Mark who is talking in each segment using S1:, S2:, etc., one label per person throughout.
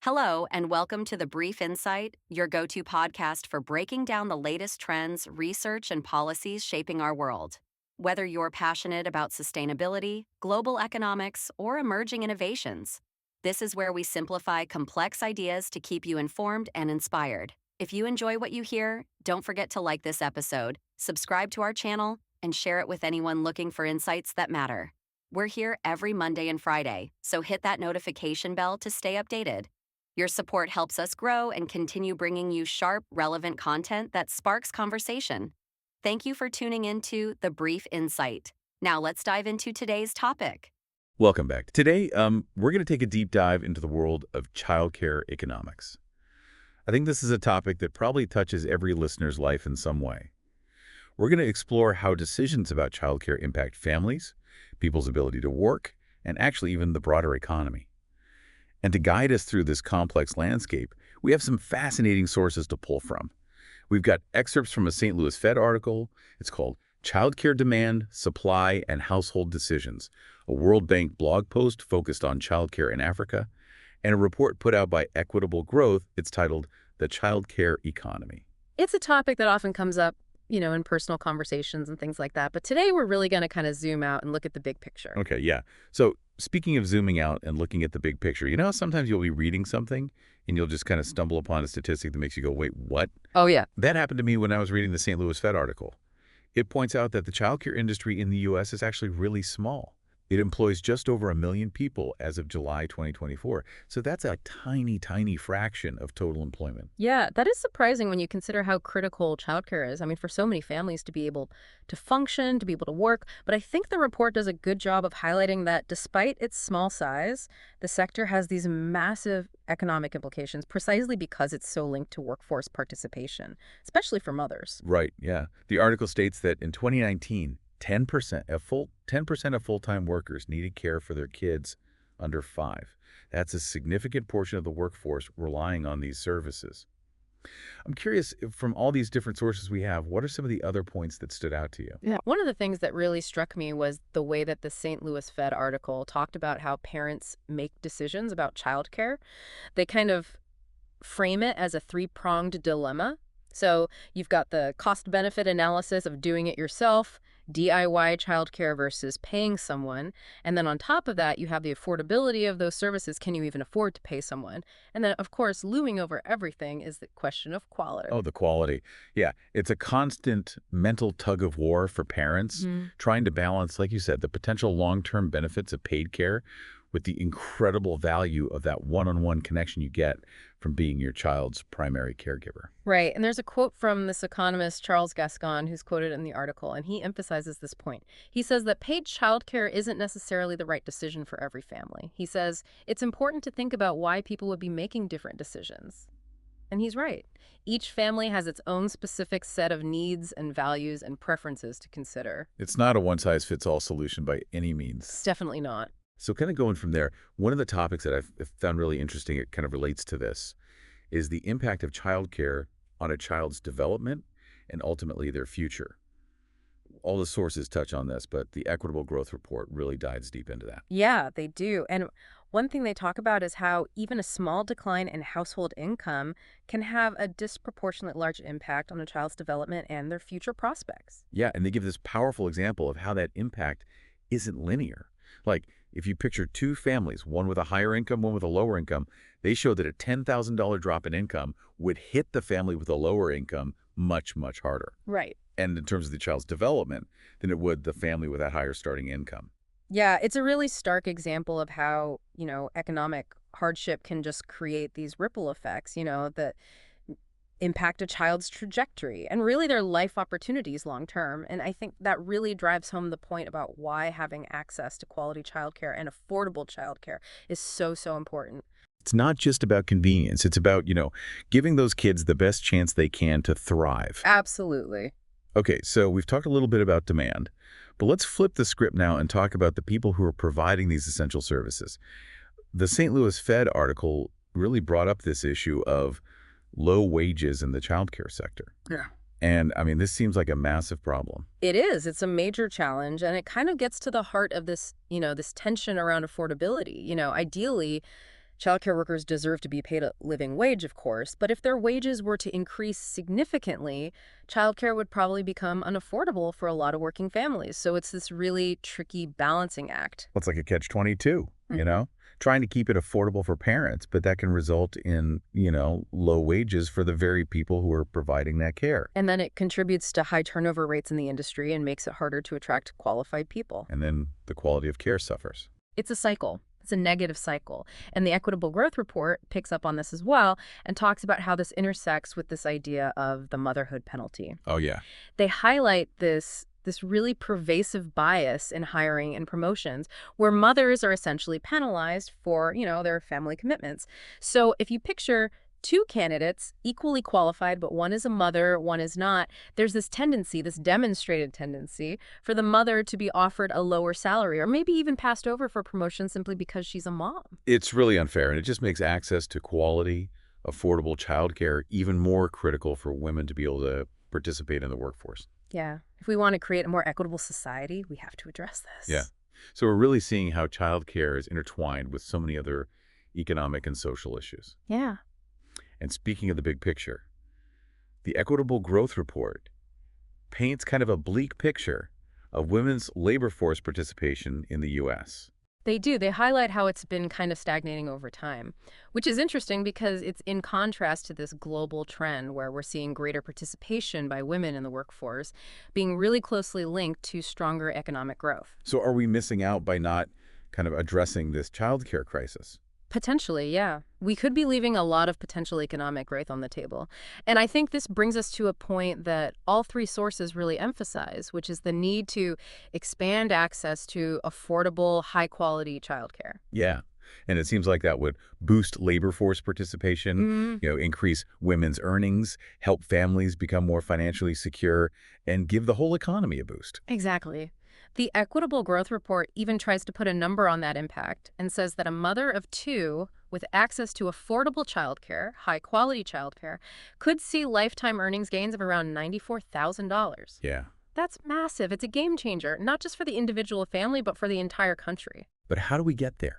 S1: Hello, and welcome to The Brief Insight, your go to podcast for breaking down the latest trends, research, and policies shaping our world. Whether you're passionate about sustainability, global economics, or emerging innovations, this is where we simplify complex ideas to keep you informed and inspired. If you enjoy what you hear, don't forget to like this episode, subscribe to our channel, and share it with anyone looking for insights that matter. We're here every Monday and Friday, so hit that notification bell to stay updated. Your support helps us grow and continue bringing you sharp, relevant content that sparks conversation. Thank you for tuning into The Brief Insight. Now let's dive into today's topic.
S2: Welcome back. Today, we're going to take a deep dive into the world of childcare economics. I think this is a topic that probably touches every listener's life in some way. We're going to explore how decisions about childcare impact families, people's ability to work, and actually even the broader economy. And to guide us through this complex landscape, we have some fascinating sources to pull from. We've got excerpts from a St. Louis Fed article. It's called Childcare Demand, Supply, and Household Decisions, a World Bank blog post focused on childcare in Africa, and a report put out by Equitable Growth. It's titled The Childcare Economy.
S3: It's a topic that often comes up, in personal conversations and things like that. But today we're really going to kind of zoom out and look at the big picture.
S2: Okay, yeah. So speaking of zooming out and looking at the big picture, how sometimes you'll be reading something and you'll just kind of stumble upon a statistic that makes you go, wait, what?
S3: Oh, yeah.
S2: That happened to me when I was reading the St. Louis Fed article. It points out that the childcare industry in the U.S. is actually really small. It employs just over 1 million people as of July 2024. So that's a tiny, tiny fraction of total employment.
S3: Yeah, that is surprising when you consider how critical childcare is. I mean, for so many families to be able to function, to be able to work. But I think the report does a good job of highlighting that despite its small size, the sector has these massive economic implications precisely because it's so linked to workforce participation, especially for mothers.
S2: Right, yeah. The article states that in 2019, 10% of full-time workers needed care for their kids under 5. That's a significant portion of the workforce relying on these services. I'm curious, from all these different sources we have, what are some of the other points that stood out to you?
S3: Yeah. One of the things that really struck me was the way that the St. Louis Fed article talked about how parents make decisions about childcare. They kind of frame it as a three-pronged dilemma. So you've got the cost-benefit analysis of doing it yourself, DIY childcare versus paying someone. And then on top of that, you have the affordability of those services. Can you even afford to pay someone? And then, of course, looming over everything is the question of quality.
S2: Oh, the quality. Yeah, it's a constant mental tug of war for parents, trying to balance, like you said, the potential long-term benefits of paid care with the incredible value of that one-on-one connection you get from being your child's primary caregiver.
S3: Right. And there's a quote from this economist, Charles Gascon, who's quoted in the article, and he emphasizes this point. He says that paid childcare isn't necessarily the right decision for every family. He says it's important to think about why people would be making different decisions. And he's right. Each family has its own specific set of needs and values and preferences to consider.
S2: It's not a one-size-fits-all solution by any means.
S3: It's definitely not.
S2: So kind of going from there, one of the topics that I've found really interesting, it kind of relates to this, is the impact of childcare on a child's development and ultimately their future. All the sources touch on this, but the Equitable Growth Report really dives deep into that.
S3: Yeah, they do. And one thing they talk about is how even a small decline in household income can have a disproportionate large impact on a child's development and their future prospects.
S2: Yeah, and they give this powerful example of how that impact isn't linear. Like, if you picture two families, one with a higher income, one with a lower income, they show that a $10,000 drop in income would hit the family with a lower income much, much harder.
S3: Right.
S2: And in terms of the child's development, than it would the family with that higher starting income.
S3: Yeah, it's a really stark example of how, economic hardship can just create these ripple effects, that impact a child's trajectory and really their life opportunities long term. And I think that really drives home the point about why having access to quality childcare and affordable childcare is so, so important.
S2: It's not just about convenience. It's about, giving those kids the best chance they can to thrive.
S3: Absolutely.
S2: Okay, so we've talked a little bit about demand, but let's flip the script now and talk about the people who are providing these essential services. The St. Louis Fed article really brought up this issue of low wages in the childcare sector.
S3: Yeah.
S2: And I mean, this seems like a massive problem.
S3: It is. It's a major challenge. And it kind of gets to the heart of this, this tension around affordability. Ideally, Childcare workers deserve to be paid a living wage, of course, but if their wages were to increase significantly, childcare would probably become unaffordable for a lot of working families. So it's this really tricky balancing act.
S2: Well, it's like a catch-22, you
S3: Mhm.
S2: know? Trying to keep it affordable for parents, but that can result in, low wages for the very people who are providing that care.
S3: And then it contributes to high turnover rates in the industry and makes it harder to attract qualified people.
S2: And then the quality of care suffers.
S3: It's a cycle. It's a negative cycle. And the Equitable Growth Report picks up on this as well and talks about how this intersects with this idea of the motherhood penalty.
S2: Oh, yeah.
S3: They highlight this really pervasive bias in hiring and promotions where mothers are essentially penalized for, their family commitments. So if you picture two candidates equally qualified, but one is a mother, one is not, there's this tendency, this demonstrated tendency, for the mother to be offered a lower salary or maybe even passed over for promotion simply because she's a mom.
S2: It's really unfair, and it just makes access to quality, affordable childcare even more critical for women to be able to participate in the workforce.
S3: Yeah. If we want to create a more equitable society, we have to address this.
S2: Yeah. So we're really seeing how childcare is intertwined with so many other economic and social issues.
S3: Yeah.
S2: And speaking of the big picture, the Equitable Growth Report paints kind of a bleak picture of women's labor force participation in the U.S.
S3: They do. They highlight how it's been kind of stagnating over time, which is interesting because it's in contrast to this global trend where we're seeing greater participation by women in the workforce being really closely linked to stronger economic growth.
S2: So are we missing out by not kind of addressing this childcare crisis?
S3: Potentially, yeah. We could be leaving a lot of potential economic growth on the table. And I think this brings us to a point that all three sources really emphasize, which is the need to expand access to affordable, high-quality childcare.
S2: Yeah. And it seems like that would boost labor force participation, increase women's earnings, help families become more financially secure, and give the whole economy a boost.
S3: Exactly. The Equitable Growth Report even tries to put a number on that impact and says that a mother of two with access to affordable childcare, high-quality childcare, could see lifetime earnings gains of around $94,000.
S2: Yeah.
S3: That's massive. It's a game changer, not just for the individual family, but for the entire country.
S2: But how do we get there?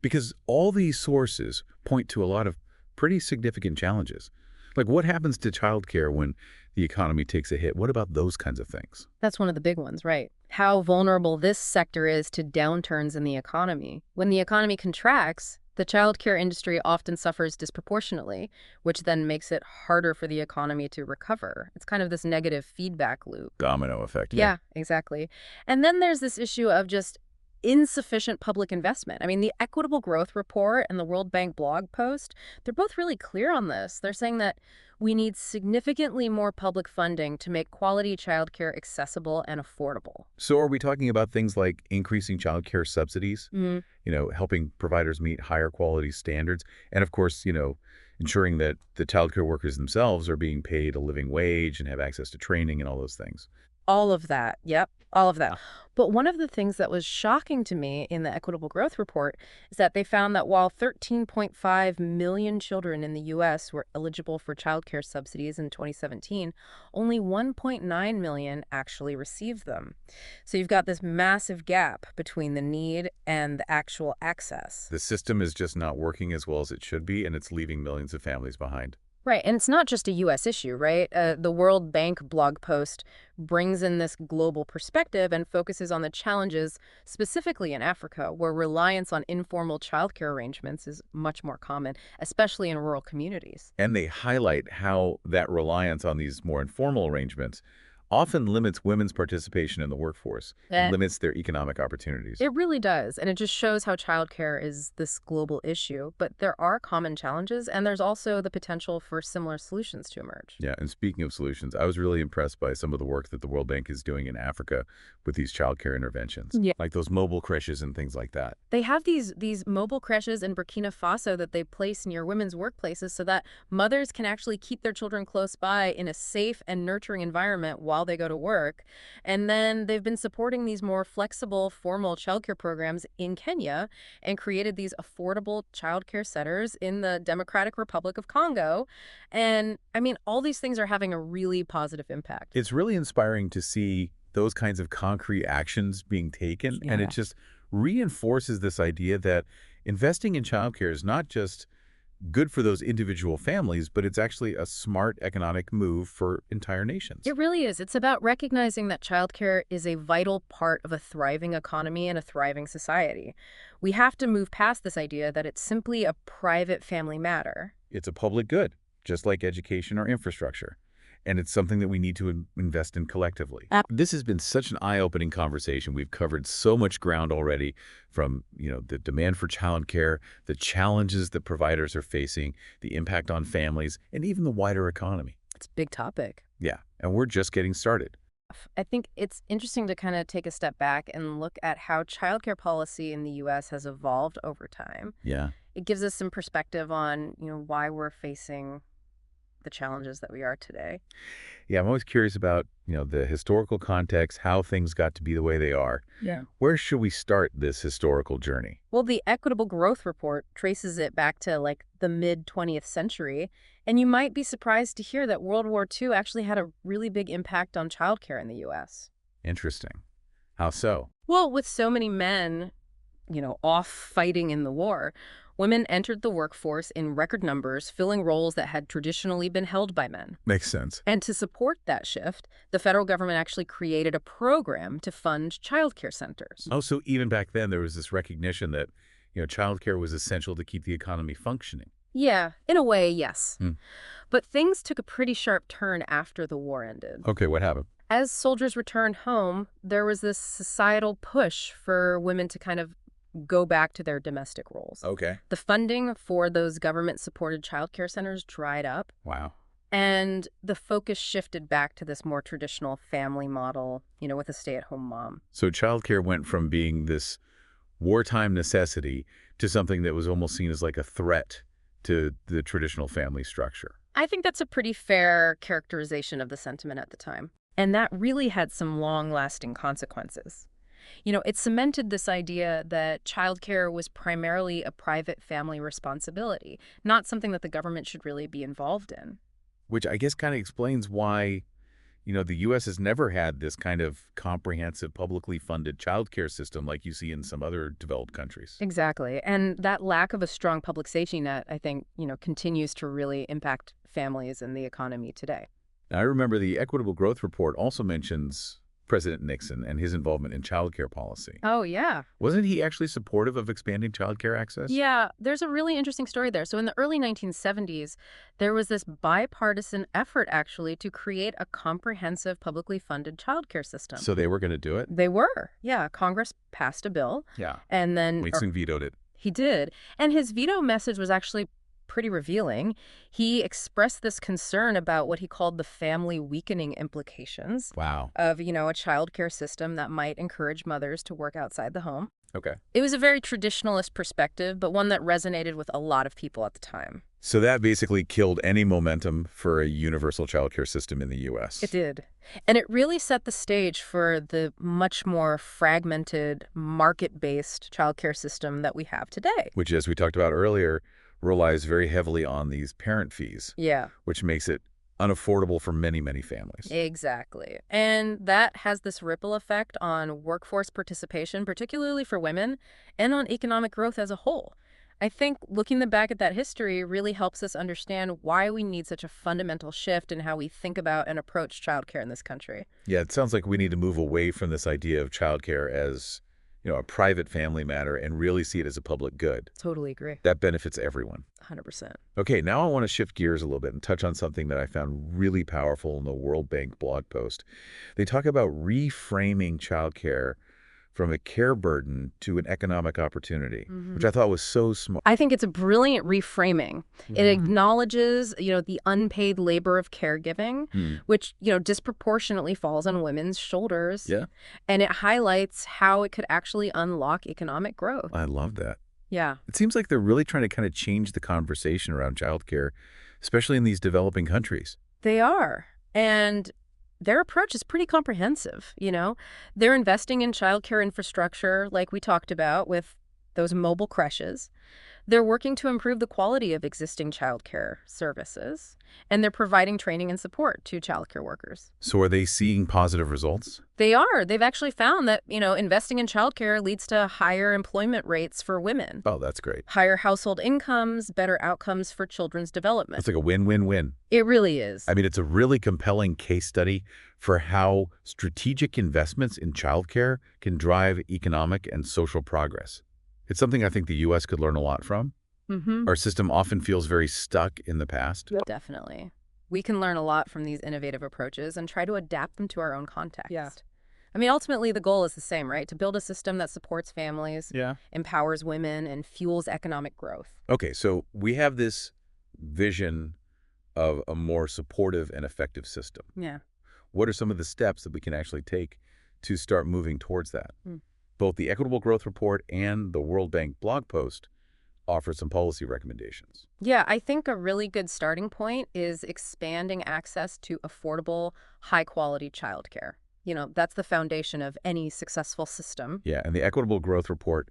S2: Because all these sources point to a lot of pretty significant challenges. Like what happens to childcare when the economy takes a hit? What about those kinds of things?
S3: That's one of the big ones, right? How vulnerable this sector is to downturns in the economy. When the economy contracts, the childcare industry often suffers disproportionately, which then makes it harder for the economy to recover. It's kind of this negative feedback loop.
S2: Domino effect.
S3: Yeah, exactly. And then there's this issue of just insufficient public investment. I mean, the Equitable Growth Report and the World Bank blog post, they're both really clear on this. They're saying that we need significantly more public funding to make quality childcare accessible and affordable.
S2: So are we talking about things like increasing childcare subsidies,
S3: Mhm.
S2: helping providers meet higher quality standards, and of course, ensuring that the childcare workers themselves are being paid a living wage and have access to training and all those things?
S3: All of that. Yep. All of that. But one of the things that was shocking to me in the Equitable Growth Report is that they found that while 13.5 million children in the U.S. were eligible for childcare subsidies in 2017, only 1.9 million actually received them. So you've got this massive gap between the need and the actual access.
S2: The system is just not working as well as it should be, and it's leaving millions of families behind.
S3: Right, and it's not just a U.S. issue, right? The World Bank blog post brings in this global perspective and focuses on the challenges specifically in Africa, where reliance on informal childcare arrangements is much more common, especially in rural communities.
S2: And they highlight how that reliance on these more informal arrangements often limits women's participation in the workforce,
S3: Eh,
S2: limits their economic opportunities.
S3: It really does, and it just shows how childcare is this global issue. But there are common challenges, and there's also the potential for similar solutions to emerge.
S2: Yeah, and speaking of solutions, I was really impressed by some of the work that the World Bank is doing in Africa with these childcare interventions,
S3: Yeah.
S2: like those mobile creches and things like that.
S3: They have these mobile creches in Burkina Faso that they place near women's workplaces so that mothers can actually keep their children close by in a safe and nurturing environment while they go to work. And then they've been supporting these more flexible, formal childcare programs in Kenya and created these affordable childcare centers in the Democratic Republic of Congo. And I mean, all these things are having a really positive impact.
S2: It's really inspiring to see those kinds of concrete actions being taken, and
S3: Yeah.
S2: it just reinforces this idea that Investing in childcare is not just good for those individual families, but it's actually a smart economic move for entire nations.
S3: It really is. It's about recognizing that childcare is a vital part of a thriving economy and a thriving society. We have to move past this idea that it's simply a private family matter.
S2: It's a public good, just like education or infrastructure. And it's something that we need to invest in collectively. This has been such an eye-opening conversation. We've covered so much ground already, from, the demand for childcare, the challenges that providers are facing, the impact on families, and even the wider economy.
S3: It's a big topic.
S2: Yeah, and we're just getting started.
S3: I think it's interesting to kind of take a step back and look at how childcare policy in the U.S. has evolved over time.
S2: Yeah.
S3: It gives us some perspective on, why we're facing the challenges that we are today.
S2: Yeah, I'm always curious about, the historical context, how things got to be the way they are.
S3: Yeah.
S2: Where should we start this historical journey?
S3: Well, the Equitable Growth Report traces it back to like the mid-20th century, and you might be surprised to hear that World War II actually had a really big impact on childcare in the U.S.
S2: Interesting. How so?
S3: Well, with so many men, off fighting in the war, women entered the workforce in record numbers, filling roles that had traditionally been held by men.
S2: Makes sense.
S3: And to support that shift, the federal government actually created a program to fund childcare centers.
S2: Oh, so even back then there was this recognition that, childcare was essential to keep the economy functioning.
S3: Yeah, in a way, yes. But things took a pretty sharp turn after the war ended.
S2: Okay, what happened?
S3: As soldiers returned home, there was this societal push for women to kind of go back to their domestic roles.
S2: Okay.
S3: The funding for those government-supported childcare centers dried up.
S2: Wow.
S3: And the focus shifted back to this more traditional family model, with a stay-at-home mom.
S2: So childcare went from being this wartime necessity to something that was almost seen as like a threat to the traditional family structure.
S3: I think that's a pretty fair characterization of the sentiment at the time. And that really had some long-lasting consequences. It cemented this idea that childcare was primarily a private family responsibility, not something that the government should really be involved in.
S2: Which I guess kind of explains why, the U.S. has never had this kind of comprehensive, publicly funded childcare system like you see in some other developed countries.
S3: Exactly. And that lack of a strong public safety net, I think, continues to really impact families and the economy today.
S2: Now, I remember the Equitable Growth Report also mentions President Nixon and his involvement in childcare policy.
S3: Oh, yeah.
S2: Wasn't he actually supportive of expanding childcare access?
S3: Yeah, there's a really interesting story there. So in the early 1970s, there was this bipartisan effort actually to create a comprehensive publicly funded childcare system.
S2: So they were going to do it?
S3: They were. Yeah, Congress passed a bill.
S2: Yeah.
S3: And then
S2: Nixon vetoed it.
S3: He did. And his veto message was actually pretty revealing. He expressed this concern about what he called the family weakening implications.
S2: Wow.
S3: Of, a childcare system that might encourage mothers to work outside the home.
S2: Okay.
S3: It was a very traditionalist perspective, but one that resonated with a lot of people at the time.
S2: So that basically killed any momentum for a universal childcare system in the U.S.
S3: It did. And it really set the stage for the much more fragmented, market-based childcare system that we have today.
S2: Which, as we talked about earlier, relies very heavily on these parent fees.
S3: Yeah.
S2: Which makes it unaffordable for many, many families.
S3: Exactly. And that has this ripple effect on workforce participation, particularly for women, and on economic growth as a whole. I think looking back at that history really helps us understand why we need such a fundamental shift in how we think about and approach childcare in this country.
S2: Yeah, it sounds like we need to move away from this idea of childcare as, a private family matter and really see it as a public good.
S3: Totally agree.
S2: That benefits everyone.
S3: 100%.
S2: Okay, now I want to shift gears a little bit and touch on something that I found really powerful in the World Bank blog post. They talk about reframing childcare from a care burden to an economic opportunity, which I thought was so smart.
S3: I think it's a brilliant reframing. It acknowledges, the unpaid labor of caregiving, which, disproportionately falls on women's shoulders.
S2: Yeah.
S3: And it highlights how it could actually unlock economic growth.
S2: I love that.
S3: Yeah.
S2: It seems like they're really trying to kind of change the conversation around childcare, especially in these developing countries.
S3: They are. And their approach is pretty comprehensive, They're investing in childcare infrastructure, like we talked about, with those mobile creches. They're working to improve the quality of existing childcare services, and they're providing training and support to childcare workers.
S2: So are they seeing positive results?
S3: They are. They've actually found that, investing in childcare leads to higher employment rates for women,
S2: Oh, that's great.
S3: higher household incomes, better outcomes for children's development.
S2: It's like a win-win-win.
S3: It really is.
S2: I mean, it's a really compelling case study for how strategic investments in childcare can drive economic and social progress. It's something I think the U.S. could learn a lot from.
S3: Mm-hmm.
S2: Our system often feels very stuck in the past.
S3: Definitely. We can learn a lot from these innovative approaches and try to adapt them to our own context.
S4: Yeah.
S3: I mean, ultimately, the goal is the same, right? To build a system that supports families,
S2: Yeah.
S3: empowers women, and fuels economic growth.
S2: Okay, so we have this vision of a more supportive and effective system.
S3: Yeah.
S2: What are some of the steps that we can actually take to start moving towards that?
S3: Hmm.
S2: Both the Equitable Growth Report and the World Bank blog post offer some policy recommendations.
S3: Yeah, I think a really good starting point is expanding access to affordable, high-quality childcare. That's the foundation of any successful system.
S2: Yeah, and the Equitable Growth Report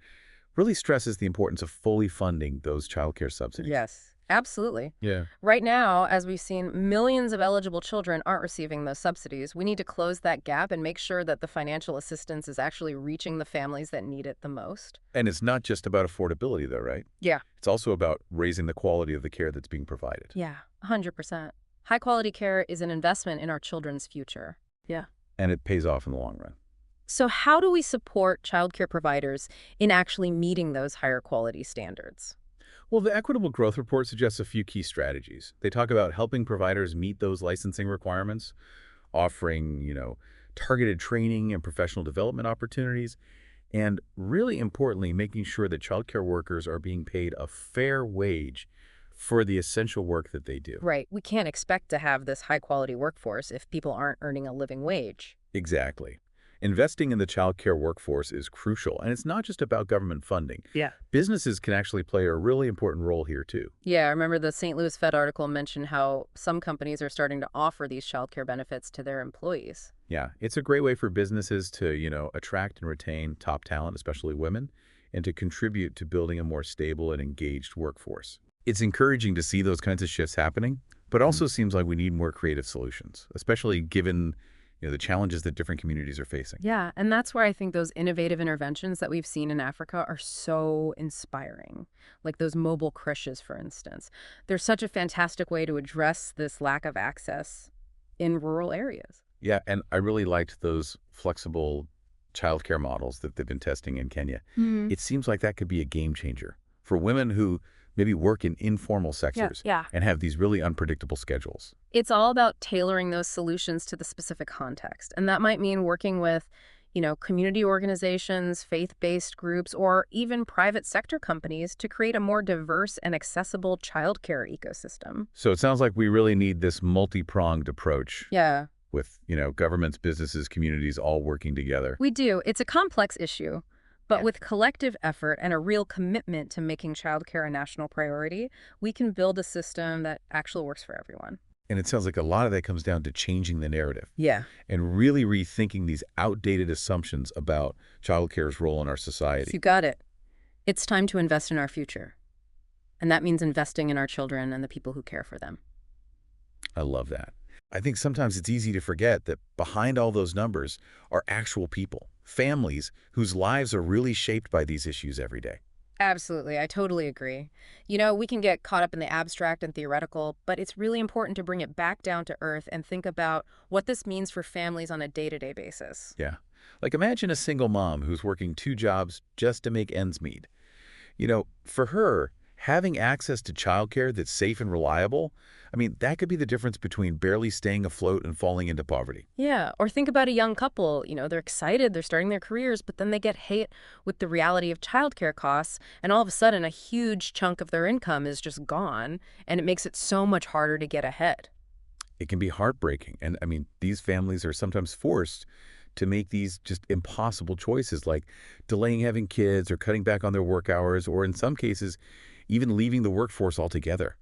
S2: really stresses the importance of fully funding those childcare subsidies.
S3: Yes, absolutely.
S2: Yeah.
S3: Right now, as we've seen, millions of eligible children aren't receiving those subsidies. We need to close that gap and make sure that the financial assistance is actually reaching the families that need it the most.
S2: And it's not just about affordability, though, right?
S3: Yeah.
S2: It's also about raising the quality of the care that's being provided.
S3: Yeah, 100%. High-quality care is an investment in our children's future. Yeah.
S2: And it pays off in the long run.
S3: So how do we support childcare providers in actually meeting those higher quality standards?
S2: Well, the Equitable Growth Report suggests a few key strategies. They talk about helping providers meet those licensing requirements, offering, targeted training and professional development opportunities, and really importantly, making sure that childcare workers are being paid a fair wage for the essential work that they do.
S3: Right. We can't expect to have this high-quality workforce if people aren't earning a living wage.
S2: Exactly. Investing in the childcare workforce is crucial, and it's not just about government funding.
S4: Yeah.
S2: Businesses can actually play a really important role here, too.
S3: Yeah, I remember the St. Louis Fed article mentioned how some companies are starting to offer these childcare benefits to their employees.
S2: Yeah, it's a great way for businesses to, attract and retain top talent, especially women, and to contribute to building a more stable and engaged workforce. It's encouraging to see those kinds of shifts happening, but also seems like we need more creative solutions, especially given the challenges that different communities are facing.
S3: Yeah, and that's where I think those innovative interventions that we've seen in Africa are so inspiring, like those mobile creches, for instance. They're such a fantastic way to address this lack of access in rural areas.
S2: Yeah, and I really liked those flexible childcare models that they've been testing in Kenya. It seems like that could be a game changer for women who maybe work in informal sectors and have these really unpredictable schedules.
S3: It's all about tailoring those solutions to the specific context. And that might mean working with, community organizations, faith-based groups, or even private sector companies to create a more diverse and accessible childcare ecosystem.
S2: So it sounds like we really need this multi-pronged approach.
S3: Yeah,
S2: With, governments, businesses, communities all working together.
S3: we do. It's a complex issue. But with collective effort and a real commitment to making childcare a national priority, we can build a system that actually works for everyone.
S2: And it sounds like a lot of that comes down to changing the narrative
S3: Yeah.
S2: and really rethinking these outdated assumptions about childcare's role in our society.
S3: You got it. It's time to invest in our future. And that means investing in our children and the people who care for them.
S2: I love that. I think sometimes it's easy to forget that behind all those numbers are actual people, families whose lives are really shaped by these issues every day.
S3: Absolutely. I totally agree. We can get caught up in the abstract and theoretical, but it's really important to bring it back down to earth and think about what this means for families on a day-to-day basis.
S2: Yeah. Like imagine a single mom who's working 2 jobs just to make ends meet. For her, having access to childcare that's safe and reliable, that could be the difference between barely staying afloat and falling into poverty.
S3: Yeah, or think about a young couple, they're excited, they're starting their careers, but then they get hit with the reality of childcare costs, and all of a sudden a huge chunk of their income is just gone, and it makes it so much harder to get ahead.
S2: It can be heartbreaking. And these families are sometimes forced to make these just impossible choices like delaying having kids or cutting back on their work hours, or in some cases, even leaving the workforce altogether.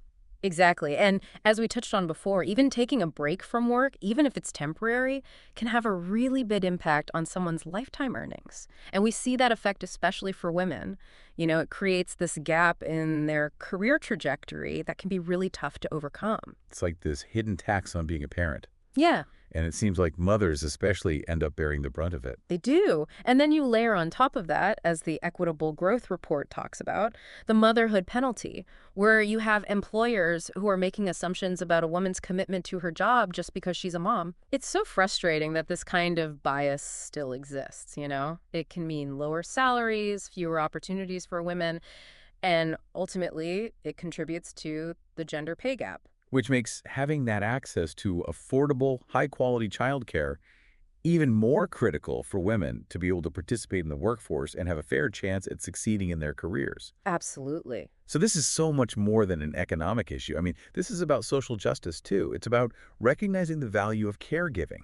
S3: Exactly. And as we touched on before, even taking a break from work, even if it's temporary, can have a really big impact on someone's lifetime earnings. And we see that effect especially for women. It creates this gap in their career trajectory that can be really tough to overcome.
S2: It's like this hidden tax on being a parent.
S3: Yeah,
S2: And it seems like mothers especially end up bearing the brunt of it.
S3: they do. And then you layer on top of that, as the Equitable Growth Report talks about, the motherhood penalty, where you have employers who are making assumptions about a woman's commitment to her job just because she's a mom. It's so frustrating that this kind of bias still exists. It can mean lower salaries, fewer opportunities for women, and ultimately it contributes to the gender pay gap.
S2: Which makes having that access to affordable, high-quality childcare even more critical for women to be able to participate in the workforce and have a fair chance at succeeding in their careers.
S3: Absolutely.
S2: So this is so much more than an economic issue. I mean, this is about social justice, too. It's about recognizing the value of caregiving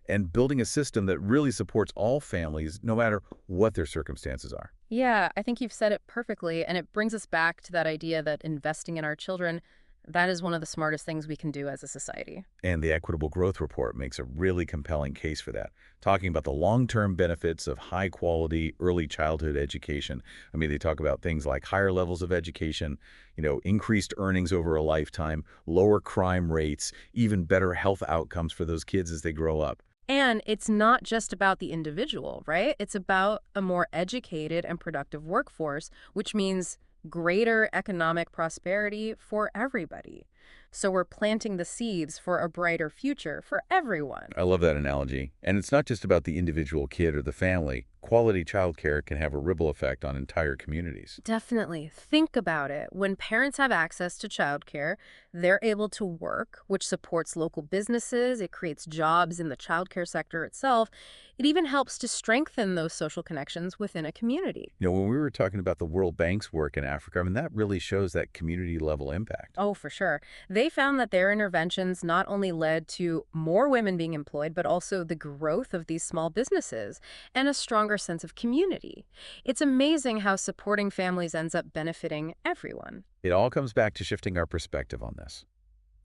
S2: and building a system that really supports all families, no matter what their circumstances are.
S3: Yeah, I think you've said it perfectly, and it brings us back to that idea that investing in our children, that is one of the smartest things we can do as a society.
S2: And the Equitable Growth Report makes a really compelling case for that, talking about the long-term benefits of high-quality early childhood education. I mean, they talk about things like higher levels of education, increased earnings over a lifetime, lower crime rates, even better health outcomes for those kids as they grow up.
S3: And it's not just about the individual, right? It's about a more educated and productive workforce, which means greater economic prosperity for everybody. So we're planting the seeds for a brighter future for everyone.
S2: I love that analogy. And it's not just about the individual kid or the family. Quality childcare can have a ripple effect on entire communities.
S3: Definitely. Think about it. When parents have access to childcare, they're able to work, which supports local businesses. It creates jobs in the childcare sector itself. It even helps to strengthen those social connections within a community.
S2: When we were talking about the World Bank's work in Africa, I mean, that really shows that community level impact.
S3: Oh, for sure. They found that their interventions not only led to more women being employed, but also the growth of these small businesses and a stronger sense of community. It's amazing how supporting families ends up benefiting everyone.
S2: It all comes back to shifting our perspective on this.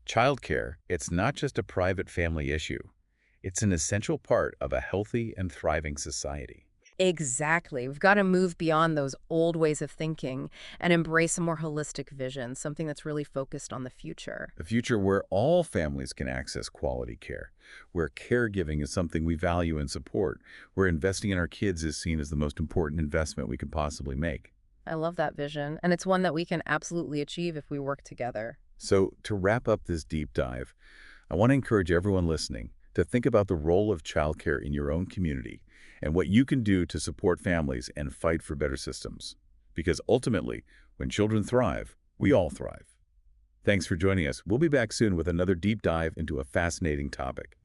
S2: Childcare, it's not just a private family issue. It's an essential part of a healthy and thriving society.
S3: Exactly. We've got to move beyond those old ways of thinking and embrace a more holistic vision, something that's really focused on the future.
S2: A future where all families can access quality care, where caregiving is something we value and support, where investing in our kids is seen as the most important investment we could possibly make.
S3: I love that vision, and it's one that we can absolutely achieve if we work together.
S2: So, to wrap up this deep dive, I want to encourage everyone listening to think about the role of childcare in your own community and what you can do to support families and fight for better systems. Because ultimately, when children thrive, we all thrive. Thanks for joining us. We'll be back soon with another deep dive into a fascinating topic.